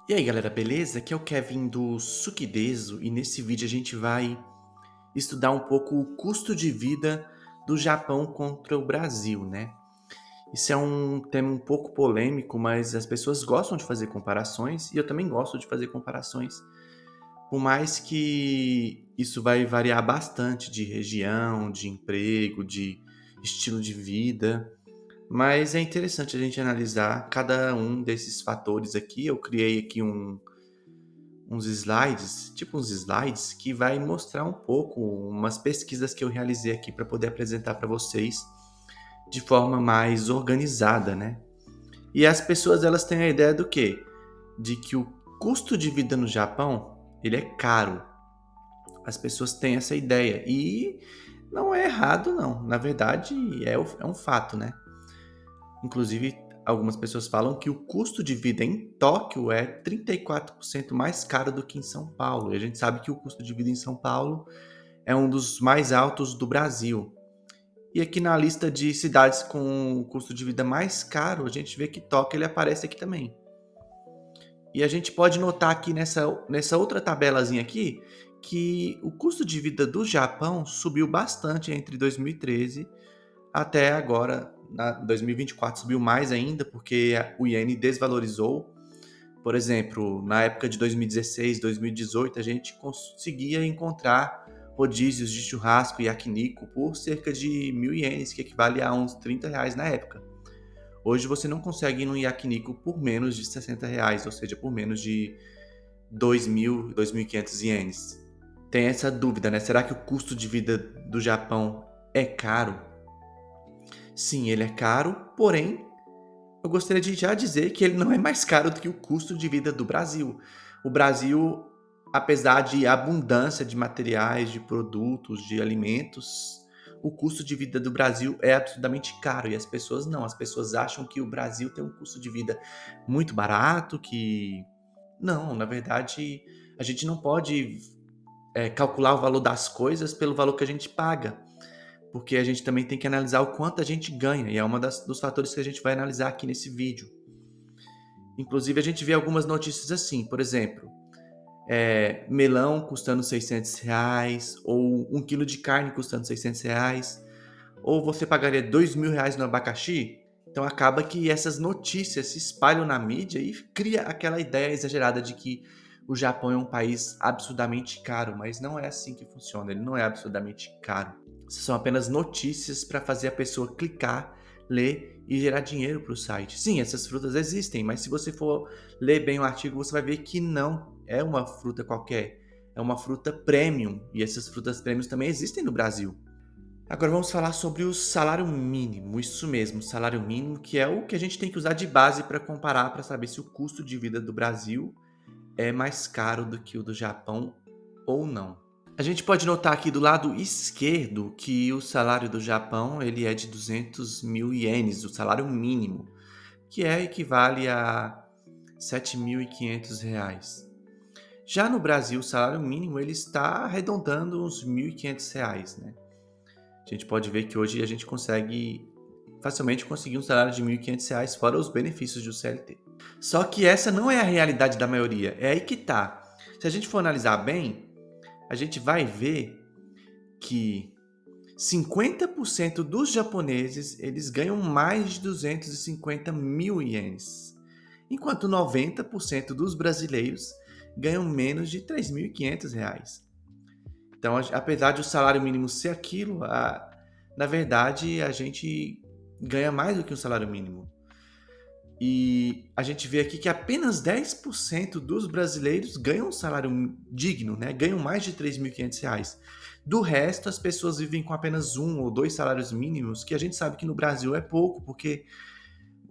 E aí galera, beleza? Aqui é o Kevin do Sukideso e nesse vídeo a gente vai estudar um pouco o custo de vida do Japão contra o Brasil, né? Isso é um tema um pouco polêmico, mas as pessoas gostam de fazer comparações e eu também gosto de fazer comparações, por mais que isso vai variar bastante de região, de emprego, de estilo de vida. Mas é interessante a gente analisar cada um desses fatores aqui. Eu criei aqui uns slides, tipo uns slides, que vai mostrar um pouco umas pesquisas que eu realizei aqui para poder apresentar para vocês de forma mais organizada, né? E as pessoas elas têm a ideia do quê? De que o custo de vida no Japão, ele é caro. As pessoas têm essa ideia e não é errado não. Na verdade, é um fato, né? Inclusive, algumas pessoas falam que o custo de vida em Tóquio é 34% mais caro do que em São Paulo. E a gente sabe que o custo de vida em São Paulo é um dos mais altos do Brasil. E aqui na lista de cidades com o custo de vida mais caro, a gente vê que Tóquio ele aparece aqui também. E a gente pode notar aqui nessa outra tabelazinha aqui que o custo de vida do Japão subiu bastante entre 2013 até agora, na 2024 subiu mais ainda, porque o iene desvalorizou. Por exemplo, na época de 2016, 2018, a gente conseguia encontrar rodízios de churrasco e yakiniku por cerca de 1.000 ienes, que equivale a uns R$ 30 na época. Hoje você não consegue ir no yakiniku por menos de R$ 60, ou seja, por menos de 2.000, 2.500 ienes. Tem essa dúvida, né? Será que o custo de vida do Japão é caro? Sim, ele é caro, porém, eu gostaria de já dizer que ele não é mais caro do que o custo de vida do Brasil. O Brasil, apesar de abundância de materiais, de produtos, de alimentos, o custo de vida do Brasil é absurdamente caro e as pessoas não. As pessoas acham que o Brasil tem um custo de vida muito barato, que. Não, na verdade, a gente não pode calcular o valor das coisas pelo valor que a gente paga, porque a gente também tem que analisar o quanto a gente ganha, e é um dos fatores que a gente vai analisar aqui nesse vídeo. Inclusive, a gente vê algumas notícias assim, por exemplo, melão custando R$ 600, ou 1 quilo de carne custando R$ 600, ou você pagaria R$ 2.000 no abacaxi. Então acaba que essas notícias se espalham na mídia e cria aquela ideia exagerada de que o Japão é um país absurdamente caro, mas não é assim que funciona, ele não é absurdamente caro. São apenas notícias para fazer a pessoa clicar, ler e gerar dinheiro para o site. Sim, essas frutas existem, mas se você for ler bem o artigo, você vai ver que não é uma fruta qualquer. É uma fruta premium. E essas frutas premium também existem no Brasil. Agora vamos falar sobre o salário mínimo. Isso mesmo, o salário mínimo, que é o que a gente tem que usar de base para comparar, para saber se o custo de vida do Brasil é mais caro do que o do Japão ou não. A gente pode notar aqui do lado esquerdo que o salário do Japão ele é de 200.000 ienes, o salário mínimo, que equivale a R$ 7.500. Já no Brasil, o salário mínimo ele está arredondando uns R$ 1.500, né? A gente pode ver que hoje a gente consegue facilmente conseguir um salário de R$ 1.500 fora os benefícios do CLT. Só que essa não é a realidade da maioria, é aí que tá. Se a gente for analisar bem, a gente vai ver que 50% dos japoneses eles ganham mais de 250.000 ienes, enquanto 90% dos brasileiros ganham menos de R$ 3.500. Então, apesar de o salário mínimo ser aquilo, na verdade a gente ganha mais do que um salário mínimo. E a gente vê aqui que apenas 10% dos brasileiros ganham um salário digno, né? Ganham mais de R$ 3.500. Do resto, as pessoas vivem com apenas um ou dois salários mínimos, que a gente sabe que no Brasil é pouco, porque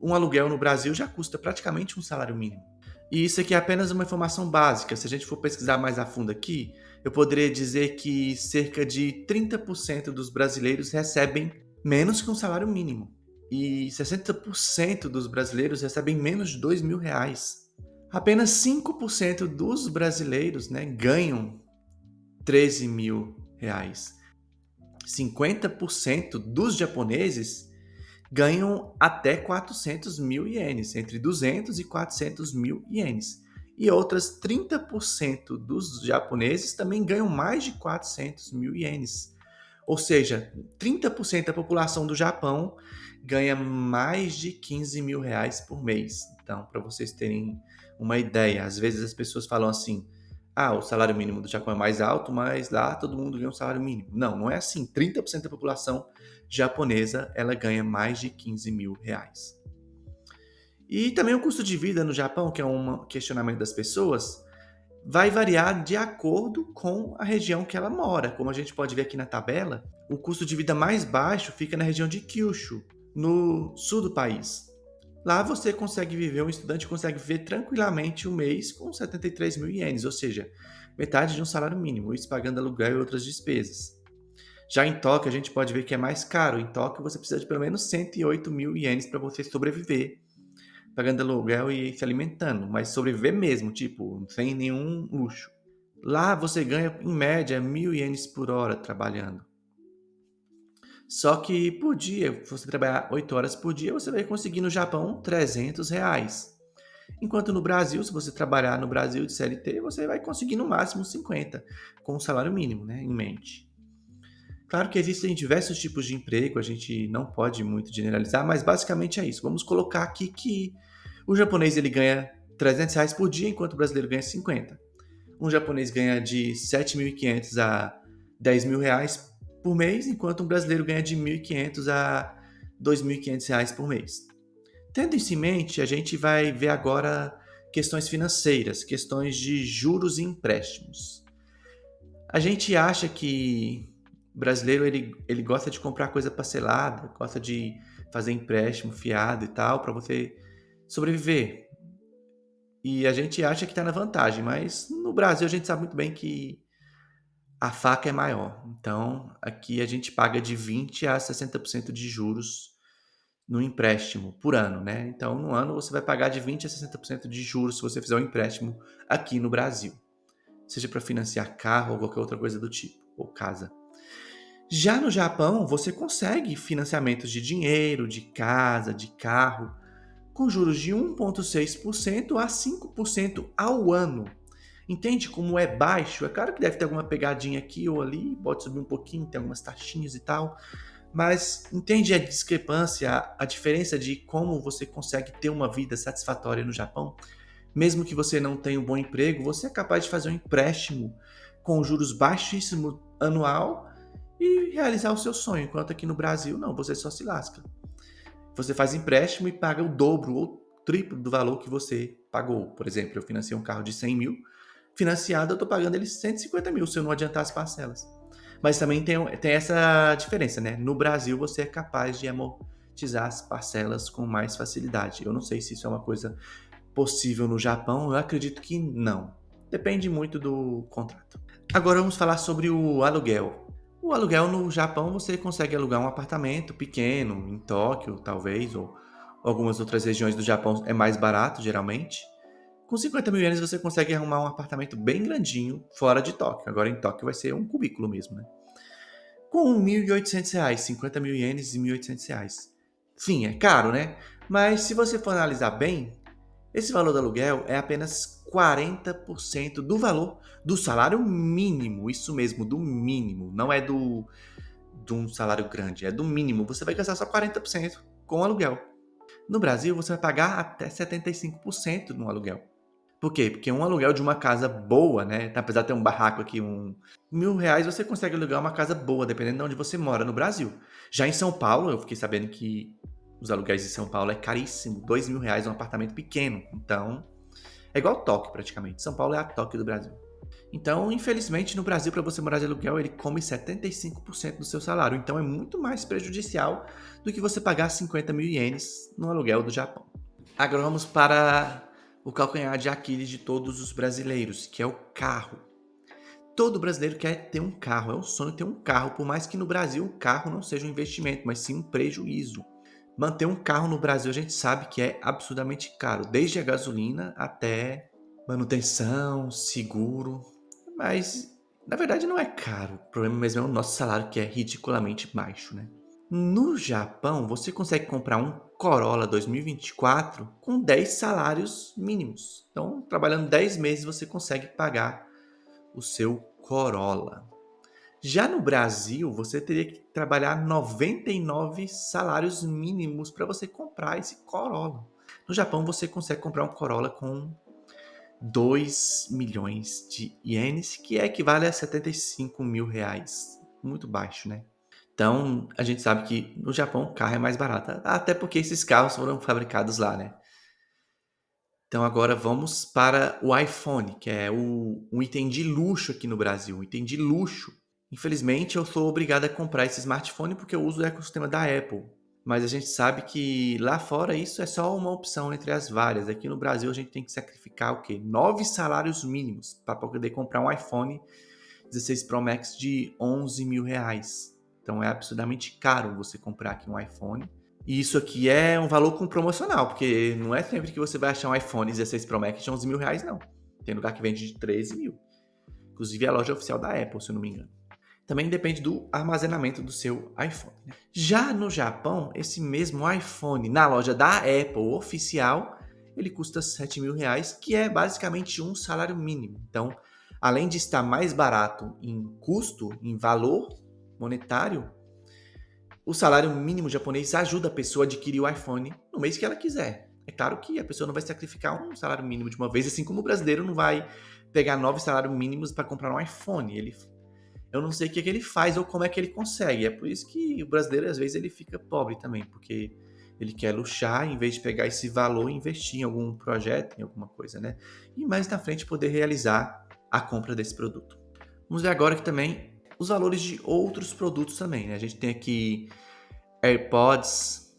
um aluguel no Brasil já custa praticamente um salário mínimo. E isso aqui é apenas uma informação básica. Se a gente for pesquisar mais a fundo aqui, eu poderia dizer que cerca de 30% dos brasileiros recebem menos que um salário mínimo. E 60% dos brasileiros recebem menos de R$ 2.000. Apenas 5% dos brasileiros, né, ganham R$ 13.000. 50% dos japoneses ganham até 400.000 ienes, entre 200 e 400.000 ienes. E outras 30% dos japoneses também ganham mais de 400 mil ienes. Ou seja, 30% da população do Japão ganha mais de 15 mil reais por mês. Então, para vocês terem uma ideia, às vezes as pessoas falam assim: ah, o salário mínimo do Japão é mais alto, mas lá todo mundo ganha um salário mínimo. Não, não é assim. 30% da população japonesa ela ganha mais de 15 mil reais. E também o custo de vida no Japão, que é um questionamento das pessoas, vai variar de acordo com a região que ela mora. Como a gente pode ver aqui na tabela, o custo de vida mais baixo fica na região de Kyushu, no sul do país. Lá você consegue viver, um estudante consegue viver tranquilamente um mês com 73 mil ienes, ou seja, metade de um salário mínimo, isso pagando aluguel e outras despesas. Já em Tóquio, a gente pode ver que é mais caro. Em Tóquio, você precisa de pelo menos 108 mil ienes para você sobreviver, pagando aluguel e se alimentando, mas sobreviver mesmo, tipo, sem nenhum luxo. Lá você ganha, em média, 1.000 ienes por hora trabalhando. Só que por dia, se você trabalhar 8 horas por dia, você vai conseguir no Japão 300 reais. Enquanto no Brasil, se você trabalhar no Brasil de CLT, você vai conseguir no máximo 50, com o salário mínimo, né, em mente. Claro que existem diversos tipos de emprego, a gente não pode muito generalizar, mas basicamente é isso. Vamos colocar aqui que o japonês ele ganha 300 reais por dia, enquanto o brasileiro ganha 50. Um japonês ganha de 7.500 a 10 mil reais por mês, enquanto um brasileiro ganha de 1.500 a 2.500 reais por mês. Tendo isso em mente, a gente vai ver agora questões financeiras, questões de juros e empréstimos. A gente acha que o brasileiro ele gosta de comprar coisa parcelada, gosta de fazer empréstimo fiado e tal, para você sobreviver. E a gente acha que está na vantagem, mas no Brasil a gente sabe muito bem que a faca é maior. Então, aqui a gente paga de 20 a 60% de juros no empréstimo por ano, né? Então, no ano você vai pagar de 20 a 60% de juros se você fizer um empréstimo aqui no Brasil, seja para financiar carro ou qualquer outra coisa do tipo, ou casa. Já no Japão, você consegue financiamentos de dinheiro, de casa, de carro, com juros de 1,6% a 5% ao ano. Entende como é baixo? É claro que deve ter alguma pegadinha aqui ou ali, pode subir um pouquinho, tem algumas taxinhas e tal, mas entende a discrepância, a diferença de como você consegue ter uma vida satisfatória no Japão? Mesmo que você não tenha um bom emprego, você é capaz de fazer um empréstimo com juros baixíssimos anual e realizar o seu sonho, enquanto aqui no Brasil, não, você só se lasca. Você faz empréstimo e paga o dobro ou triplo do valor que você pagou. Por exemplo, eu financiei um carro de 100 mil, financiado eu estou pagando ele 150 mil se eu não adiantar as parcelas. Mas também tem essa diferença, né? No Brasil você é capaz de amortizar as parcelas com mais facilidade. Eu não sei se isso é uma coisa possível no Japão, eu acredito que não. Depende muito do contrato. Agora vamos falar sobre o aluguel. O aluguel no Japão você consegue alugar um apartamento pequeno, em Tóquio, talvez, ou algumas outras regiões do Japão é mais barato, geralmente. Com 50 mil ienes você consegue arrumar um apartamento bem grandinho fora de Tóquio. Agora em Tóquio vai ser um cubículo mesmo, né? Com 1.800 reais, 50 mil ienes e 1.800 reais. Sim, é caro, né? Mas se você for analisar bem, esse valor do aluguel é apenas 40% do valor do salário mínimo. Isso mesmo, do mínimo. Não é de um salário grande, é do mínimo. Você vai gastar só 40% com o aluguel. No Brasil, você vai pagar até 75% no aluguel. Por quê? Porque um aluguel de uma casa boa, né? Apesar de ter um barraco aqui, R$ 1.000, você consegue alugar uma casa boa, dependendo de onde você mora no Brasil. Já em São Paulo, eu fiquei sabendo que os aluguéis de São Paulo é caríssimo. R$ 2.000 um apartamento pequeno. Então, é igual Tóquio praticamente. São Paulo é a Tóquio do Brasil. Então, infelizmente, no Brasil, para você morar de aluguel, ele come 75% do seu salário. Então, é muito mais prejudicial do que você pagar 50 mil ienes no aluguel do Japão. Agora vamos para o calcanhar de Aquiles de todos os brasileiros, que é o carro. Todo brasileiro quer ter um carro, é um sonho ter um carro, por mais que no Brasil o carro não seja um investimento, mas sim um prejuízo. Manter um carro no Brasil a gente sabe que é absurdamente caro, desde a gasolina até manutenção, seguro, mas na verdade não é caro, o problema mesmo é o nosso salário que é ridiculamente baixo, né? No Japão, você consegue comprar um Corolla 2024 com 10 salários mínimos. Então, trabalhando 10 meses, você consegue pagar o seu Corolla. Já no Brasil, você teria que trabalhar 99 salários mínimos para você comprar esse Corolla. No Japão, você consegue comprar um Corolla com 2 milhões de ienes, que equivale a 75 mil reais. Muito baixo, né? Então, a gente sabe que no Japão o carro é mais barato, até porque esses carros foram fabricados lá, né? Então, agora vamos para o iPhone, que é um item de luxo aqui no Brasil, um item de luxo. Infelizmente, eu sou obrigado a comprar esse smartphone porque eu uso o ecossistema da Apple. Mas a gente sabe que lá fora isso é só uma opção entre as várias. Aqui no Brasil a gente tem que sacrificar o quê? 9 salários mínimos para poder comprar um iPhone 16 Pro Max de 11 mil reais. Então é absurdamente caro você comprar aqui um iPhone. E isso aqui é um valor com promocional, porque não é sempre que você vai achar um iPhone 16 Pro Max de 11 mil reais, não. Tem lugar que vende de 13 mil. Inclusive é a loja oficial da Apple, se eu não me engano. Também depende do armazenamento do seu iPhone. Né? Já no Japão, esse mesmo iPhone na loja da Apple oficial, ele custa 7 mil reais, que é basicamente um salário mínimo. Então, além de estar mais barato em custo, em valor monetário, o salário mínimo japonês ajuda a pessoa a adquirir o iPhone no mês que ela quiser. É claro que a pessoa não vai sacrificar um salário mínimo de uma vez, assim como o brasileiro não vai pegar 9 salários mínimos para comprar um iPhone. Eu não sei o que ele faz ou como é que ele consegue. É por isso que o brasileiro, às vezes, ele fica pobre também, porque ele quer luxar em vez de pegar esse valor e investir em algum projeto, em alguma coisa, né? E mais na frente poder realizar a compra desse produto. Vamos ver agora que também os valores de outros produtos também, né? A gente tem aqui AirPods,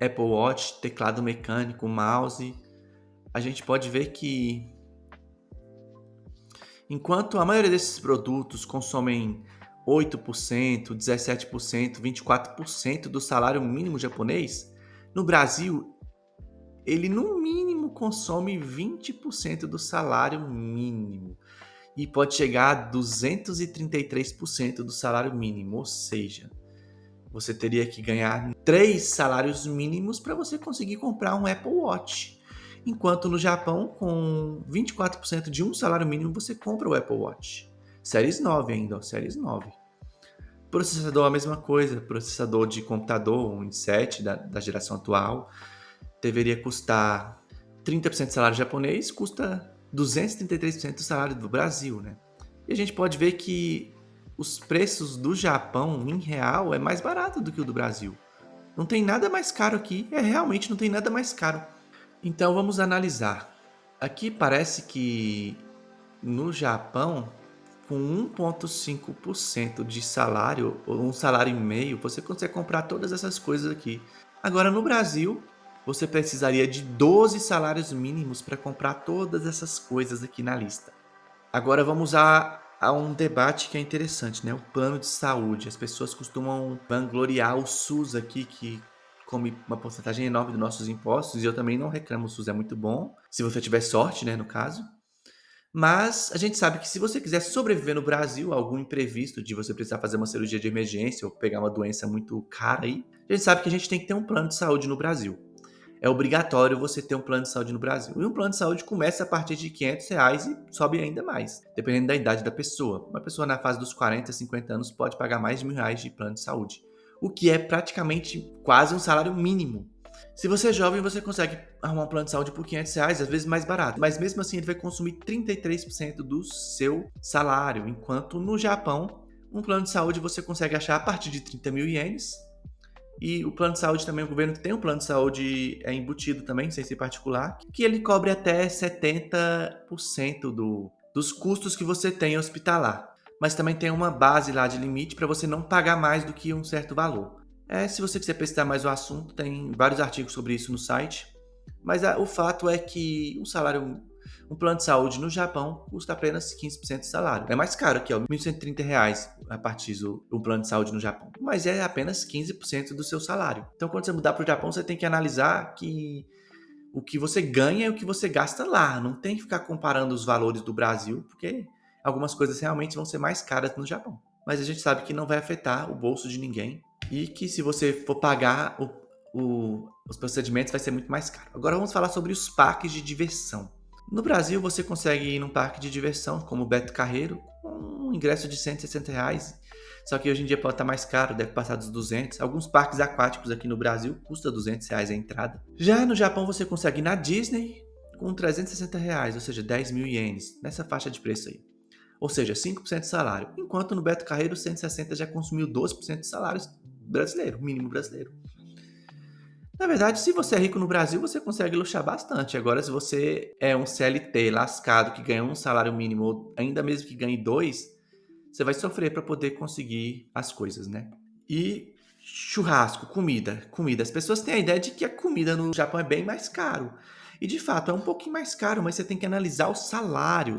Apple Watch, teclado mecânico, mouse. A gente pode ver que enquanto a maioria desses produtos consomem 8%, 17%, 24% do salário mínimo japonês, no Brasil, ele no mínimo consome 20% do salário mínimo e pode chegar a 233% do salário mínimo, ou seja, você teria que ganhar 3 salários mínimos para você conseguir comprar um Apple Watch. Enquanto no Japão, com 24% de um salário mínimo, você compra o Apple Watch. Series 9 ainda, ó, Series 9. Processador, a mesma coisa. Processador de computador, um i7 da geração atual, deveria custar 30% do salário japonês, custa 233% do salário do Brasil, né? E a gente pode ver que os preços do Japão em real é mais barato do que o do Brasil. Não tem nada mais caro aqui, realmente não tem nada mais caro. Então vamos analisar. Aqui parece que no Japão, com 1,5% de salário, ou um salário e meio, você consegue comprar todas essas coisas aqui. Agora no Brasil, você precisaria de 12 salários mínimos para comprar todas essas coisas aqui na lista. Agora vamos a um debate que é interessante, né? O plano de saúde. As pessoas costumam vangloriar o SUS aqui, que come uma porcentagem enorme dos nossos impostos, e eu também não reclamo, o SUS é muito bom, se você tiver sorte, né, no caso. Mas a gente sabe que se você quiser sobreviver no Brasil, algum imprevisto de você precisar fazer uma cirurgia de emergência ou pegar uma doença muito cara aí, a gente sabe que a gente tem que ter um plano de saúde no Brasil. É obrigatório você ter um plano de saúde no Brasil. E um plano de saúde começa a partir de R$ 500 e sobe ainda mais, dependendo da idade da pessoa. Uma pessoa na fase dos 40, 50 anos pode pagar mais de R$ 1.000 de plano de saúde, o que é praticamente quase um salário mínimo. Se você é jovem, você consegue arrumar um plano de saúde por R$ 500, às vezes mais barato. Mas mesmo assim, ele vai consumir 33% do seu salário. Enquanto no Japão, um plano de saúde você consegue achar a partir de 30 mil ienes. E o plano de saúde também, o governo tem um plano de saúde embutido também, sem ser particular, que ele cobre até 70% dos custos que você tem hospitalar. Mas também tem uma base lá de limite para você não pagar mais do que um certo valor. Se você quiser pesquisar mais o assunto, tem vários artigos sobre isso no site. Mas o fato é que um plano de saúde no Japão custa apenas 15% do salário. É mais caro aqui, ó, R$ 1.130 a partir do plano de saúde no Japão. Mas é apenas 15% do seu salário. Então, quando você mudar para o Japão, você tem que analisar que o que você ganha é o que você gasta lá. Não tem que ficar comparando os valores do Brasil, porque algumas coisas realmente vão ser mais caras no Japão. Mas a gente sabe que não vai afetar o bolso de ninguém e que se você for pagar os procedimentos vai ser muito mais caro. Agora vamos falar sobre os parques de diversão. No Brasil, você consegue ir num parque de diversão, como o Beto Carreiro, com um ingresso de R$ 160. Só que hoje em dia pode estar mais caro, deve passar dos 200. Alguns parques aquáticos aqui no Brasil custa R$ 200 a entrada. Já no Japão, você consegue ir na Disney com R$ 360, ou seja, 10 mil ienes, nessa faixa de preço aí. Ou seja, 5% de salário. Enquanto no Beto Carreiro, 160 já consumiu 12% de salário brasileiro, mínimo brasileiro. Na verdade, se você é rico no Brasil, você consegue luxar bastante. Agora, se você é um CLT lascado que ganha um salário mínimo, ou ainda mesmo que ganhe dois, você vai sofrer para poder conseguir as coisas, né? E churrasco, comida. As pessoas têm a ideia de que a comida no Japão é bem mais caro. E de fato é um pouquinho mais caro, mas você tem que analisar o salário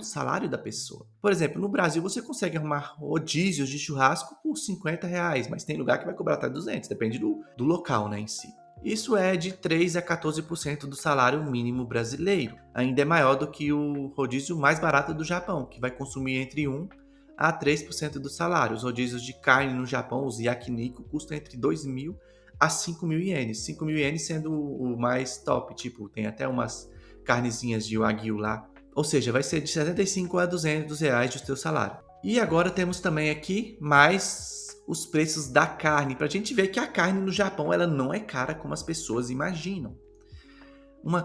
da pessoa. Por exemplo, no Brasil você consegue arrumar rodízios de churrasco por R$ 50, mas tem lugar que vai cobrar até 200, depende do local, né, em si. Isso é de 3 a 14% do salário mínimo brasileiro. Ainda é maior do que o rodízio mais barato do Japão, que vai consumir entre 1 a 3% do salário. Os rodízios de carne no Japão, os yakiniku, custam entre 2.000 a 5.000 ienes. 5.000 ienes sendo o mais top, tipo, tem até umas carnezinhas de wagyu lá. Ou seja, vai ser de 75 a 200 reais do seu salário. E agora temos também aqui mais os preços da carne, para a gente ver que a carne no Japão ela não é cara como as pessoas imaginam.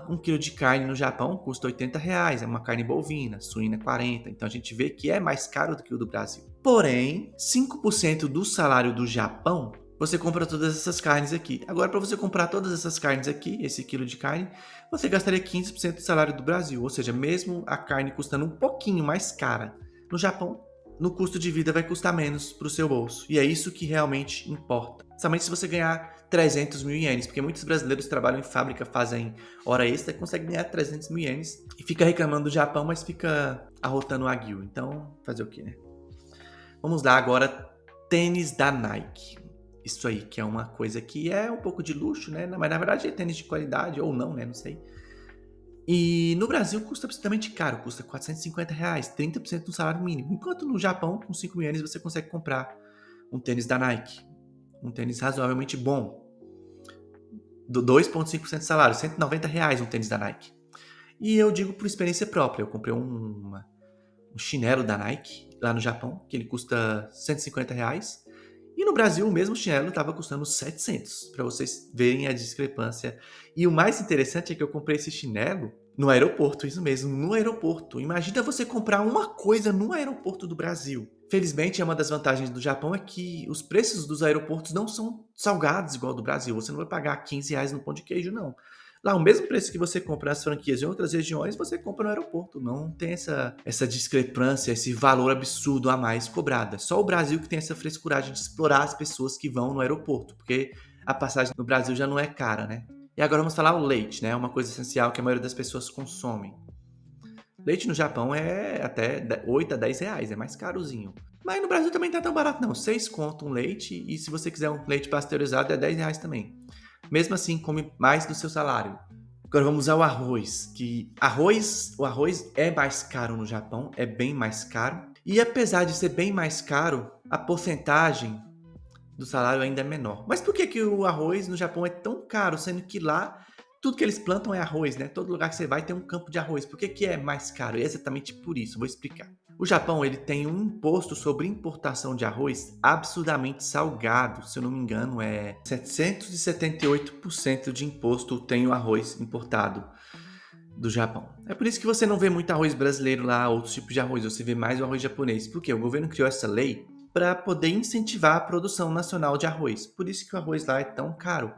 Um quilo de carne no Japão custa R$ 80, é uma carne bovina, suína 40, então a gente vê que é mais caro do que o do Brasil. Porém, 5% do salário do Japão, você compra todas essas carnes aqui. Agora, para você comprar todas essas carnes aqui, esse quilo de carne, você gastaria 15% do salário do Brasil, ou seja, mesmo a carne custando um pouquinho mais cara no Japão, no custo de vida vai custar menos para o seu bolso. E é isso que realmente importa. Somente se você ganhar 300 mil ienes, porque muitos brasileiros trabalham em fábrica, fazem hora extra e conseguem ganhar 300 mil ienes e fica reclamando do Japão, mas fica arrotando o aguil. Então, fazer o quê, né? Vamos lá agora, tênis da Nike. Isso aí, que é uma coisa que é um pouco de luxo, né? Mas na verdade é tênis de qualidade, ou não, né? Não sei. E no Brasil custa absolutamente caro, custa R$ 450, 30% do salário mínimo. Enquanto no Japão, com 5 mil ienes, você consegue comprar um tênis da Nike. Um tênis razoavelmente bom. Do 2,5% de salário, R$ 190 um tênis da Nike. E eu digo por experiência própria, eu comprei um chinelo da Nike lá no Japão, que ele custa R$ 150. E no Brasil, o mesmo chinelo estava custando 700, para vocês verem a discrepância. E o mais interessante é que eu comprei esse chinelo no aeroporto, isso mesmo, no aeroporto. Imagina você comprar uma coisa no aeroporto do Brasil. Felizmente, uma das vantagens do Japão é que os preços dos aeroportos não são salgados igual ao do Brasil. Você não vai pagar R$ 15 no pão de queijo, não. Lá, o mesmo preço que você compra nas franquias em outras regiões, você compra no aeroporto. Não tem essa discrepância, esse valor absurdo a mais cobrado. É só o Brasil que tem essa frescuragem de explorar as pessoas que vão no aeroporto, porque a passagem no Brasil já não é cara, né? E agora vamos falar o leite, né? Uma coisa essencial que a maioria das pessoas consomem. Leite no Japão é até 8 a 10 reais, é mais carozinho. Mas no Brasil também não tá tão barato não, 6 conto um leite, e se você quiser um leite pasteurizado é R$ 10 também. Mesmo assim, come mais do seu salário. Agora vamos ao arroz, o arroz é mais caro no Japão, é bem mais caro. E apesar de ser bem mais caro, a porcentagem do salário ainda é menor. Mas por que que o arroz no Japão é tão caro, sendo que lá tudo que eles plantam é arroz, né? Todo lugar que você vai tem um campo de arroz. Por que que é mais caro? É exatamente por isso, vou explicar. O Japão ele tem um imposto sobre importação de arroz absurdamente salgado. Se eu não me engano, é 778% de imposto tem o arroz importado do Japão. É por isso que você não vê muito arroz brasileiro lá, outros tipos de arroz. Você vê mais o arroz japonês. Por quê? O governo criou essa lei para poder incentivar a produção nacional de arroz. Por isso que o arroz lá é tão caro.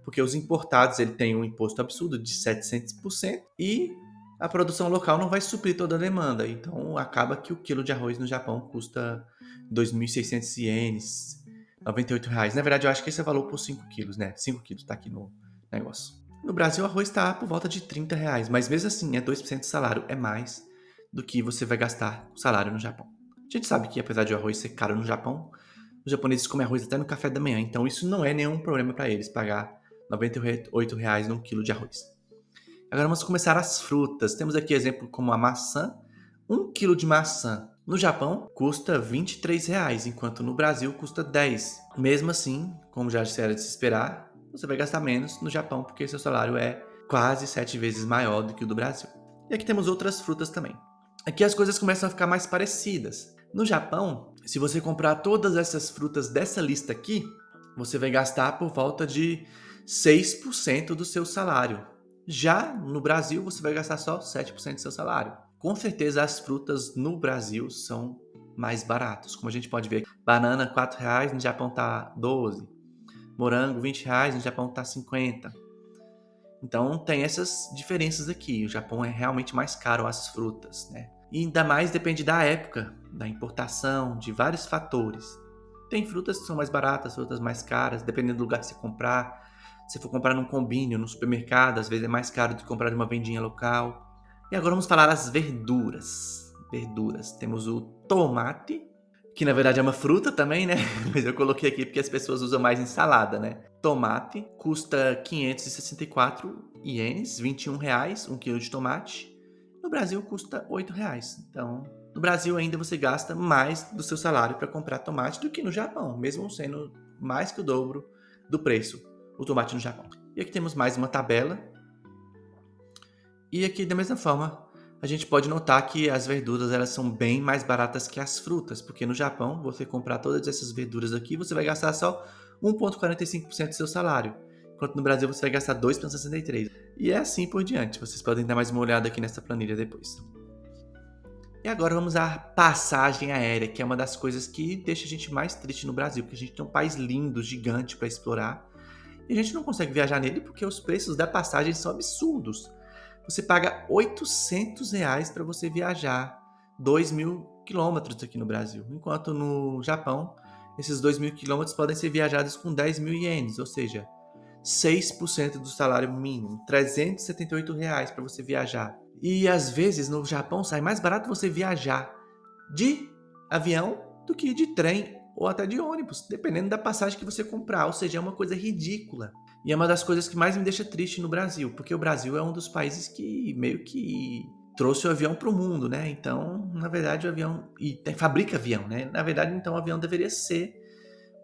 Porque os importados ele tem um imposto absurdo de 700% e a produção local não vai suprir toda a demanda. Então acaba que o quilo de arroz no Japão custa 2.600 ienes, R$ 98. Na verdade, eu acho que esse é o valor por 5 quilos, né? 5 quilos tá aqui no negócio. No Brasil, o arroz está por volta de R$ 30, mas mesmo assim é 2% do salário, é mais do que você vai gastar o salário no Japão. A gente sabe que apesar de o arroz ser caro no Japão, os japoneses comem arroz até no café da manhã, então isso não é nenhum problema para eles pagar R$ 98 num quilo de arroz. Agora vamos começar as frutas. Temos aqui exemplo como a maçã. 1 quilo de maçã no Japão custa R$ 23, enquanto no Brasil custa 10. Mesmo assim, como já era de se esperar, você vai gastar menos no Japão, porque seu salário é quase 7 vezes maior do que o do Brasil. E aqui temos outras frutas também. Aqui as coisas começam a ficar mais parecidas. No Japão, se você comprar todas essas frutas dessa lista aqui, você vai gastar por volta de 6% do seu salário. Já no Brasil, você vai gastar só 7% do seu salário. Com certeza, as frutas no Brasil são mais baratas. Como a gente pode ver, banana R$ 4, no Japão tá 12. Morango R$ 20, no Japão tá 50. Então tem essas diferenças aqui. O Japão é realmente mais caro as frutas, né? E ainda mais depende da época, da importação, de vários fatores. Tem frutas que são mais baratas, frutas mais caras, dependendo do lugar que você comprar. Se for comprar num combine ou no supermercado, às vezes é mais caro do que comprar de uma vendinha local. E agora vamos falar das verduras. Verduras. Temos o tomate, que na verdade é uma fruta também, né? Mas eu coloquei aqui porque as pessoas usam mais em salada, né? Tomate custa 564 ienes, R$ 21, 1 quilo de tomate. No Brasil custa R$ 8. Então, no Brasil ainda você gasta mais do seu salário para comprar tomate do que no Japão, mesmo sendo mais que o dobro do preço, o tomate no Japão. E aqui temos mais uma tabela. E aqui da mesma forma, a gente pode notar que as verduras elas são bem mais baratas que as frutas, porque no Japão, você comprar todas essas verduras aqui, você vai gastar só 1,45% do seu salário, enquanto no Brasil você vai gastar 2,63%. E é assim por diante, vocês podem dar mais uma olhada aqui nessa planilha depois. E agora vamos à passagem aérea, que é uma das coisas que deixa a gente mais triste no Brasil, porque a gente tem um país lindo, gigante para explorar, e a gente não consegue viajar nele porque os preços da passagem são absurdos. Você paga R$ 800 para você viajar 2.000 quilômetros aqui no Brasil. Enquanto no Japão, esses 2.000 quilômetros podem ser viajados com 10.000 ienes, ou seja, 6% do salário mínimo, R$ 378 para você viajar. E às vezes no Japão sai mais barato você viajar de avião do que de trem ou até de ônibus, dependendo da passagem que você comprar, ou seja, é uma coisa ridícula. E é uma das coisas que mais me deixa triste no Brasil, porque o Brasil é um dos países que meio que trouxe o avião para o mundo, né? Então, na verdade, o avião... E fabrica avião, né? Na verdade, então, o avião deveria ser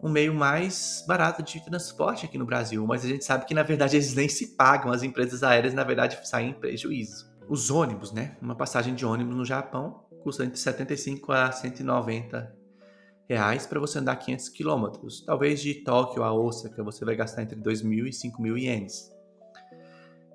um meio mais barato de transporte aqui no Brasil. Mas a gente sabe que, na verdade, eles nem se pagam. As empresas aéreas, na verdade, saem em prejuízo. Os ônibus, né? Uma passagem de ônibus no Japão custa entre 75 a 190 reais para você andar 500 quilômetros. Talvez de Tóquio a Osaka você vai gastar entre 2.000 e 5.000 ienes.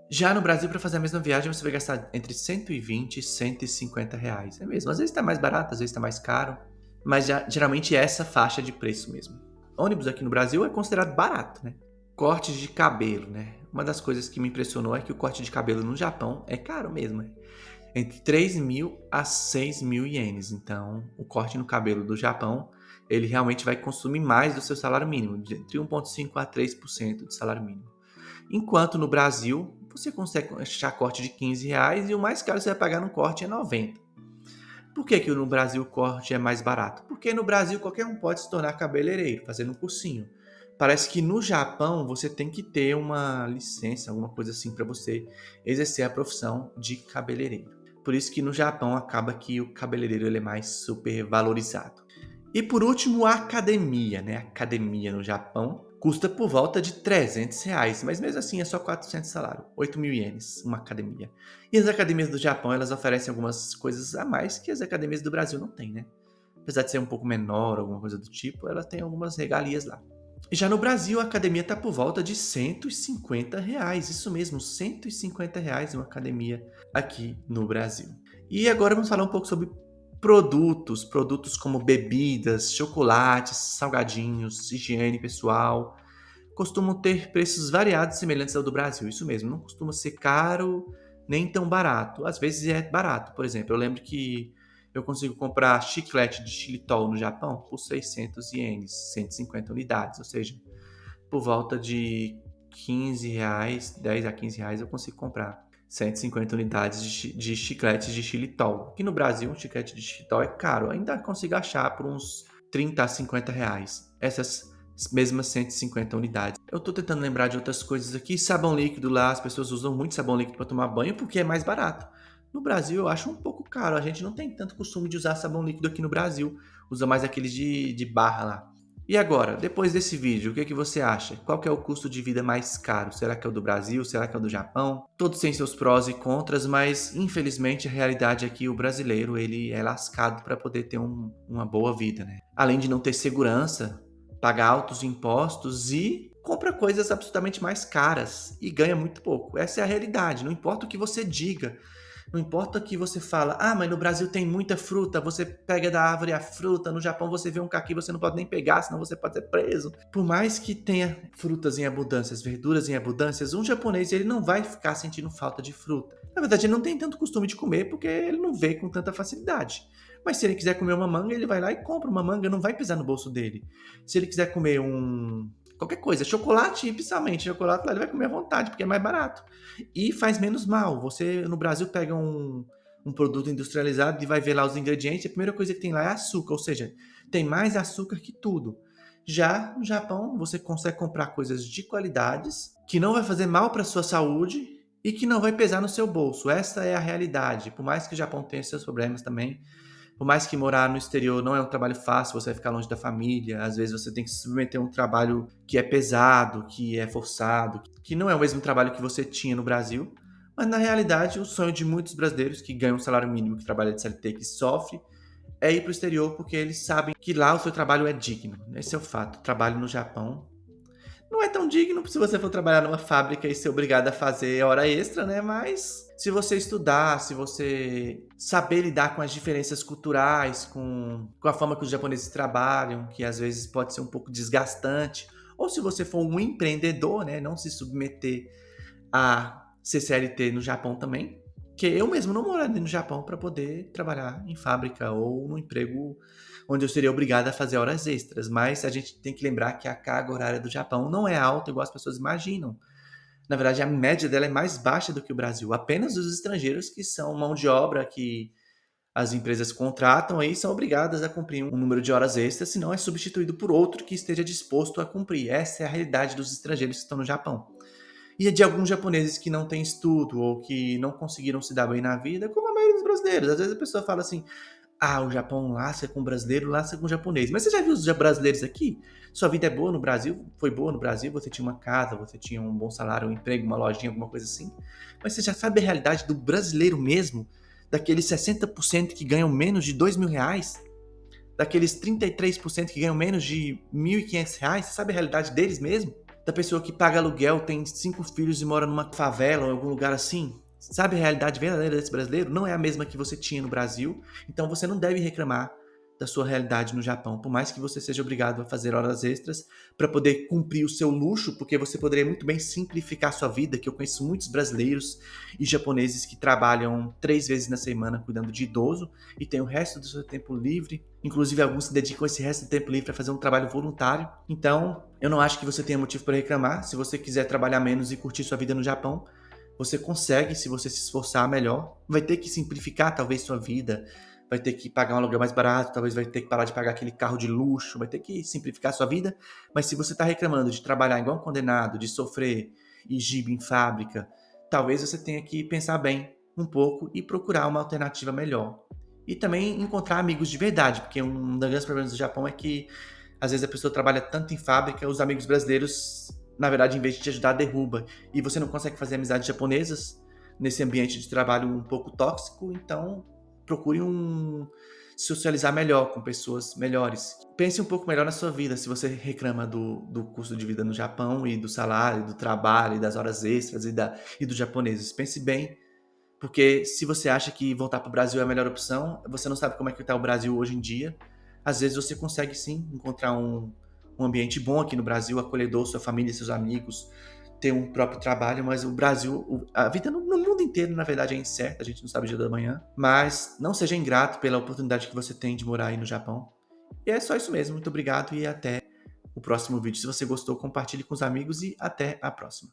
Já no Brasil, para fazer a mesma viagem, você vai gastar entre 120 e 150 reais. É mesmo, às vezes está mais barato, às vezes está mais caro, mas geralmente é essa faixa de preço mesmo. Ônibus aqui no Brasil é considerado barato, né? Cortes de cabelo, né? Uma das coisas que me impressionou é que o corte de cabelo no Japão é caro mesmo, né? Entre 3.000 a 6.000 ienes. Então, o corte no cabelo do Japão, ele realmente vai consumir mais do seu salário mínimo, de entre 1,5% a 3% do salário mínimo. Enquanto no Brasil, você consegue achar corte de R$ 15 e o mais caro que você vai pagar no corte é 90. Por que no Brasil o corte é mais barato? Porque no Brasil qualquer um pode se tornar cabeleireiro, fazendo um cursinho. Parece que no Japão você tem que ter uma licença, alguma coisa assim, para você exercer a profissão de cabeleireiro. Por isso que no Japão acaba que o cabeleireiro ele é mais super valorizado. E por último, a academia, né? A academia no Japão custa por volta de R$ 300, mas mesmo assim é só 400 salário, 8.000 ienes, uma academia. E as academias do Japão, elas oferecem algumas coisas a mais que as academias do Brasil não têm, né? Apesar de ser um pouco menor, alguma coisa do tipo, ela tem algumas regalias lá. E já no Brasil, a academia está por volta de R$ 150, isso mesmo, R$ 150 uma academia aqui no Brasil. E agora vamos falar um pouco sobre produtos como bebidas, chocolates, salgadinhos, higiene pessoal, costumam ter preços variados semelhantes ao do Brasil, isso mesmo, não costuma ser caro nem tão barato, às vezes é barato, por exemplo, eu lembro que eu consigo comprar chiclete de xilitol no Japão por 600 ienes, 150 unidades, ou seja, por volta de R$ 15, 10 a R$ 15 eu consigo comprar 150 unidades de chicletes de xilitol. Aqui no Brasil, um chiclete de xilitol é caro, ainda consigo achar por uns 30 a 50 reais. Essas mesmas 150 unidades. Eu tô tentando lembrar de outras coisas aqui. Sabão líquido lá, as pessoas usam muito sabão líquido para tomar banho porque é mais barato. No Brasil eu acho um pouco caro, a gente não tem tanto costume de usar sabão líquido aqui no Brasil. Usa mais aqueles de barra lá. E agora, depois desse vídeo, o que você acha? Qual que é o custo de vida mais caro? Será que é o do Brasil? Será que é o do Japão? Todos têm seus prós e contras, mas infelizmente a realidade é que o brasileiro ele é lascado para poder ter uma boa vida, né? Além de não ter segurança, paga altos impostos e compra coisas absolutamente mais caras e ganha muito pouco. Essa é a realidade. Não importa o que você diga, não importa que você fala, ah, mas no Brasil tem muita fruta, você pega da árvore a fruta, no Japão você vê um caqui, você não pode nem pegar, senão você pode ser preso. Por mais que tenha frutas em abundâncias, verduras em abundâncias, um japonês ele não vai ficar sentindo falta de fruta. Na verdade, ele não tem tanto costume de comer porque ele não vê com tanta facilidade. Mas se ele quiser comer uma manga, ele vai lá e compra uma manga, não vai pisar no bolso dele. Se ele quiser comer qualquer coisa, chocolate, principalmente chocolate, lá ele vai comer à vontade, porque é mais barato. E faz menos mal. Você, no Brasil, pega um produto industrializado e vai ver lá os ingredientes, e a primeira coisa que tem lá é açúcar, ou seja, tem mais açúcar que tudo. Já no Japão, você consegue comprar coisas de qualidades, que não vai fazer mal para sua saúde e que não vai pesar no seu bolso. Essa é a realidade. Por mais que o Japão tenha seus problemas também, por mais que morar no exterior não é um trabalho fácil, você vai ficar longe da família, às vezes você tem que se submeter a um trabalho que é pesado, que é forçado, que não é o mesmo trabalho que você tinha no Brasil, mas na realidade o sonho de muitos brasileiros que ganham um salário mínimo, que trabalham de CLT, que sofre, é ir para o exterior porque eles sabem que lá o seu trabalho é digno. Esse é o fato. O trabalho no Japão não é tão digno se você for trabalhar numa fábrica e ser obrigado a fazer hora extra, né? Mas se você estudar, se você saber lidar com as diferenças culturais, com a forma que os japoneses trabalham, que às vezes pode ser um pouco desgastante, ou se você for um empreendedor, né? Não se submeter a ser CLT no Japão também, que eu mesmo não moraria no Japão para poder trabalhar em fábrica ou no emprego onde eu seria obrigado a fazer horas extras. Mas a gente tem que lembrar que a carga horária do Japão não é alta igual as pessoas imaginam. Na verdade, a média dela é mais baixa do que o Brasil. Apenas os estrangeiros que são mão de obra que as empresas contratam aí são obrigadas a cumprir um número de horas extras, senão é substituído por outro que esteja disposto a cumprir. Essa é a realidade dos estrangeiros que estão no Japão. E de alguns japoneses que não têm estudo ou que não conseguiram se dar bem na vida, como a maioria dos brasileiros. Às vezes a pessoa fala assim: ah, o Japão lasca com o brasileiro, lasca com o japonês. Mas você já viu os brasileiros aqui? Sua vida é boa no Brasil? Foi boa no Brasil? Você tinha uma casa, você tinha um bom salário, um emprego, uma lojinha, alguma coisa assim? Mas você já sabe a realidade do brasileiro mesmo? Daqueles 60% que ganham menos de R$ 2.000? Daqueles 33% que ganham menos de R$ 1.500? Você sabe a realidade deles mesmo? Da pessoa que paga aluguel, tem 5 filhos e mora numa favela ou em algum lugar assim? Sabe a realidade verdadeira desse brasileiro? Não é a mesma que você tinha no Brasil, então você não deve reclamar da sua realidade no Japão, por mais que você seja obrigado a fazer horas extras para poder cumprir o seu luxo, porque você poderia muito bem simplificar a sua vida, que eu conheço muitos brasileiros e japoneses que trabalham 3 vezes na semana cuidando de idoso e tem o resto do seu tempo livre, inclusive alguns se dedicam esse resto do tempo livre para fazer um trabalho voluntário. Então, eu não acho que você tenha motivo para reclamar. Se você quiser trabalhar menos e curtir sua vida no Japão, você consegue, se você se esforçar melhor. Vai ter que simplificar talvez sua vida, vai ter que pagar um aluguel mais barato, talvez vai ter que parar de pagar aquele carro de luxo, vai ter que simplificar sua vida. Mas se você está reclamando de trabalhar igual um condenado, de sofrer e gibe em fábrica, talvez você tenha que pensar bem um pouco e procurar uma alternativa melhor. E também encontrar amigos de verdade, porque um dos grandes problemas do Japão é que às vezes a pessoa trabalha tanto em fábrica, os amigos brasileiros, na verdade, em vez de te ajudar, derruba. E você não consegue fazer amizades japonesas nesse ambiente de trabalho um pouco tóxico, então procure socializar melhor com pessoas melhores. Pense um pouco melhor na sua vida se você reclama do custo de vida no Japão e do salário, do trabalho, e das horas extras e dos japoneses. Pense bem, porque se você acha que voltar para o Brasil é a melhor opção, você não sabe como é que está o Brasil hoje em dia. Às vezes você consegue sim encontrar um ambiente bom aqui no Brasil, acolhedor, sua família, seus amigos, ter um próprio trabalho, mas o Brasil, a vida no mundo inteiro, na verdade, é incerta, a gente não sabe o dia da manhã. Mas não seja ingrato pela oportunidade que você tem de morar aí no Japão. E é só isso mesmo, muito obrigado e até o próximo vídeo. Se você gostou, compartilhe com os amigos e até a próxima.